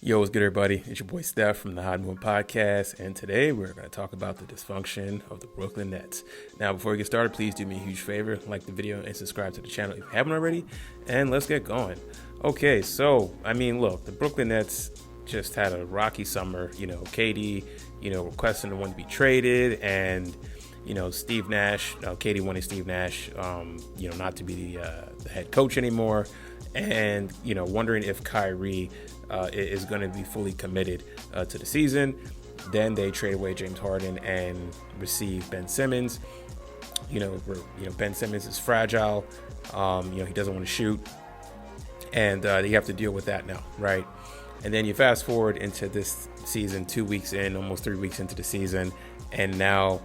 Yo, what's good, everybody? It's your boy Steph from the Hot Moon Podcast, and today we're going to talk about the dysfunction of the Brooklyn Nets. Now, before we get started, please do me a huge favor, like the video and subscribe to the channel if you haven't already, and let's get going. Okay, so, look, the Brooklyn Nets just had a rocky summer. KD, requesting to want to be traded, and, Steve Nash, KD wanted Steve Nash, not to be the head coach anymore, and, wondering if Kyrie is going to be fully committed to the season. Then they trade away James Harden and receive Ben Simmons. Ben Simmons is fragile. He doesn't want to shoot, and you have to deal with that now, right? And then you fast forward into this season, 2 weeks in, almost 3 weeks into the season, and now,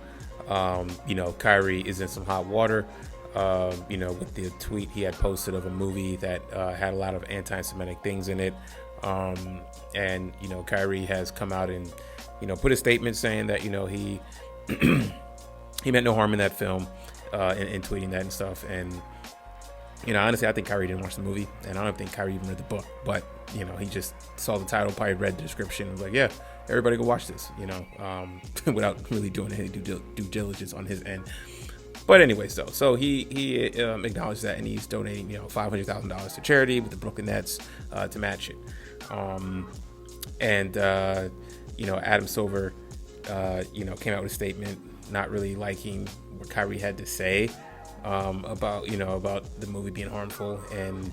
Kyrie is in some hot water. With the tweet he had posted of a movie that had a lot of anti-Semitic things in it. And Kyrie has come out and, put a statement saying that, he he meant no harm in that film, in tweeting that and stuff. And, honestly, I think Kyrie didn't watch the movie, and I don't think Kyrie even read the book, but, he just saw the title, probably read the description, and was like, yeah, everybody go watch this, without really doing any due diligence on his end. But anyways, though, so he acknowledged that, and he's donating, $500,000 to charity with the Brooklyn Nets to match it. Adam Silver, came out with a statement not really liking what Kyrie had to say about the movie being harmful. And,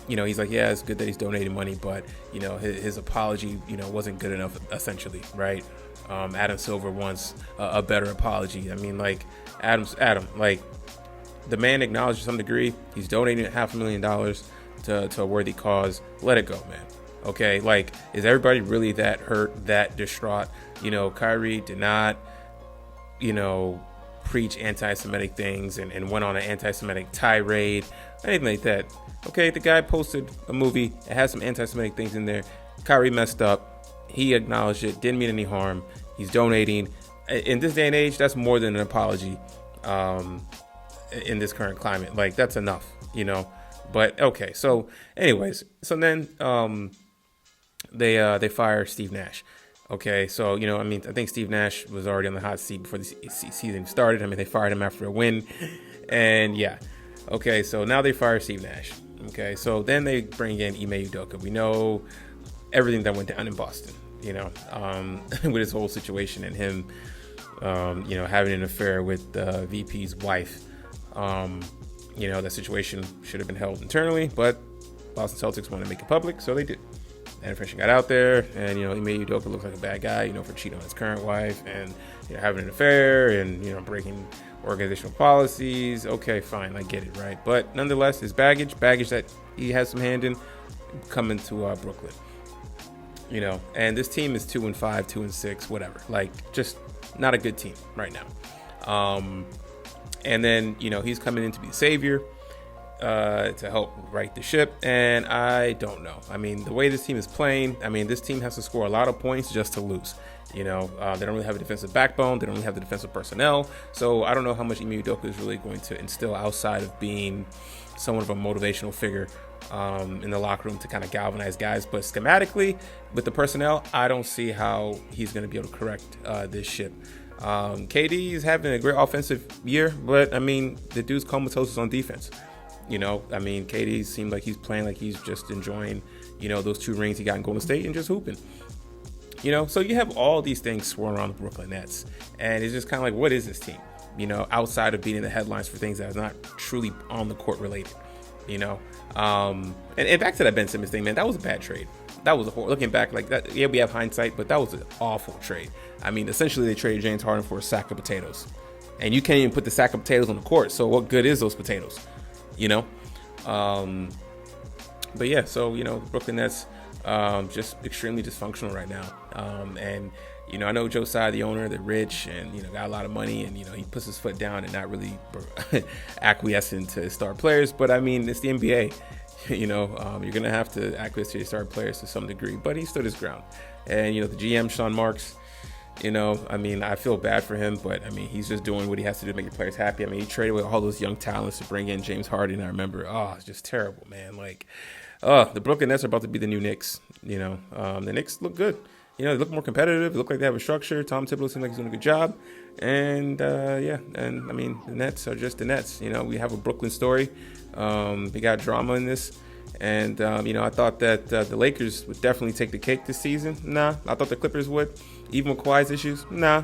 he's like, yeah, it's good that he's donating money, but, his apology, wasn't good enough, essentially, right? Adam Silver wants a better apology. Adam, the man acknowledged to some degree. He's donating $500,000 to a worthy cause. Let it go, man. Okay, is everybody really that hurt, that distraught? Kyrie did not, preach anti-Semitic things and went on an anti-Semitic tirade, anything like that. Okay, the guy posted a movie. It has some anti-Semitic things in there. Kyrie messed up. He acknowledged it. Didn't mean any harm. He's donating. In this day and age, that's more than an apology. In this current climate, that's enough, But okay, so anyways, so then they fire Steve Nash. Okay, so I think Steve Nash was already on the hot seat before the season started. They fired him after a win, and yeah. Okay, so now they fire Steve Nash. Okay, so then they bring in Ime Udoka. We know everything that went down in Boston, with his whole situation and him, having an affair with the VP's wife. That situation should have been held internally, but Boston Celtics wanted to make it public, so they did. And information got out there, and Ime Udoka looks like a bad guy, for cheating on his current wife and having an affair and breaking organizational policies. Okay, fine, I get it, right? But nonetheless, his baggage that he has some hand in, coming to Brooklyn. And this team is 2-5, 2-6, whatever. Just not a good team right now. And then, he's coming in to be the savior, to help right the ship. And I don't know. The way this team is playing, this team has to score a lot of points just to lose. They don't really have a defensive backbone. They don't really have the defensive personnel. So I don't know how much Ime Udoka is really going to instill outside of being somewhat of a motivational figure in the locker room to kind of galvanize guys. But schematically, with the personnel, I don't see how he's going to be able to correct this ship. KD is having a great offensive year, but the dude's comatose on defense. KD seemed like he's playing like he's just enjoying, those 2 rings he got in Golden State and just hooping. So you have all these things swirling around the Brooklyn Nets, and it's just kind of like, what is this team? Outside of being in the headlines for things that are not truly on the court related. And back to that Ben Simmons thing, man, that was a bad trade. That was a horrible. Looking back, like that, yeah, we have hindsight, but that was an awful trade. Essentially, they traded James Harden for a sack of potatoes, and you can't even put the sack of potatoes on the court. So what good is those potatoes? But yeah, so the Brooklyn Nets just extremely dysfunctional right now. And I know Joe Tsai, the owner, they're rich and got a lot of money, and he puts his foot down and not really acquiescing to his star players. But it's the NBA. You're gonna have to acquiesce to your star players to some degree. But he stood his ground, and the GM Sean Marks. I feel bad for him, but he's just doing what he has to do to make the players happy. He traded with all those young talents to bring in James Harden. I remember, it's just terrible, man. The Brooklyn Nets are about to be the new Knicks. The Knicks look good. They look more competitive. They look like they have a structure. Tom Thibodeau seems like he's doing a good job. And, the Nets are just the Nets. We have a Brooklyn story. We got drama in this. And, I thought that the Lakers would definitely take the cake this season. Nah. I thought the Clippers would. Even with Kawhi's issues. Nah.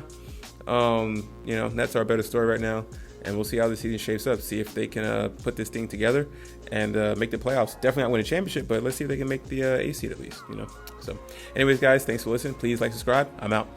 Nets are a better story right now. And we'll see how the season shapes up. See if they can put this thing together and make the playoffs. Definitely not win a championship, but let's see if they can make the A seed at least. So anyways, guys, thanks for listening. Please like, subscribe. I'm out.